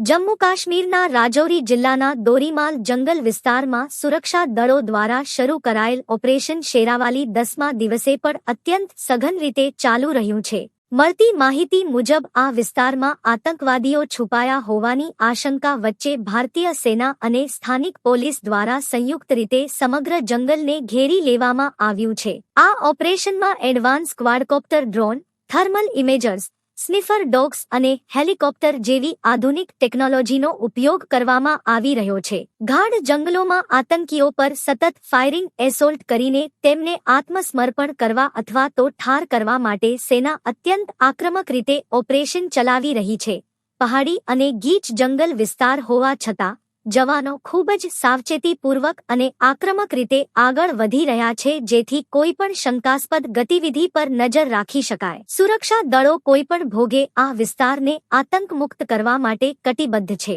જમ્મુ કાશ્મીરના રાજૌરી જિલ્લાના દોરીમાલ જંગલ વિસ્તારમાં સુરક્ષા દળો દ્વારા શરૂ કરાયેલ ઓપરેશન શેરાવાલી 10મા દિવસે પણ અત્યંત સઘન રીતે ચાલુ રહ્યું છે. મળતી માહિતી મુજબ આ વિસ્તારમાં આતંકવાદીઓ છુપાયા હોવાની આશંકા વચ્ચે ભારતીય સેના અને સ્થાનિક પોલીસ દ્વારા સંયુક્ત રીતે સમગ્ર જંગલને ઘેરી લેવામાં આવ્યું છે. આ ઓપરેશનમાં advance quadcopter drone, thermal imagers, sniffer dogs અને હેલિકોપ્ટર જેવી આધુનિક ટેકનોલોજીનો ઉપયોગ કરવામાં આવી રહ્યો છે. ગાઢ જંગલોમાં આતંકીઓ પર સતત ફાયરિંગ એસોલ્ટ કરીને તેમને આત્મસમર્પણ કરવા અથવા તો ઠાર કરવા માટે સેના અત્યંત આક્રમક રીતે ઓપરેશન ચલાવી રહી છે. પહાડી અને ગીચ જંગલ વિસ્તાર હોવા છતાં જવાનો ખૂબ જ સાવચેતીપૂર્વક અને આક્રમક રીતે આગળ વધી રહ્યા છે, જેથી કોઈપણ શંકાસ્પદ ગતિવિધિ પર નજર રાખી શકાય. સુરક્ષા દળો કોઈપણ ભોગે આ વિસ્તારને આતંકમુક્ત કરવા માટે કટિબદ્ધ છે.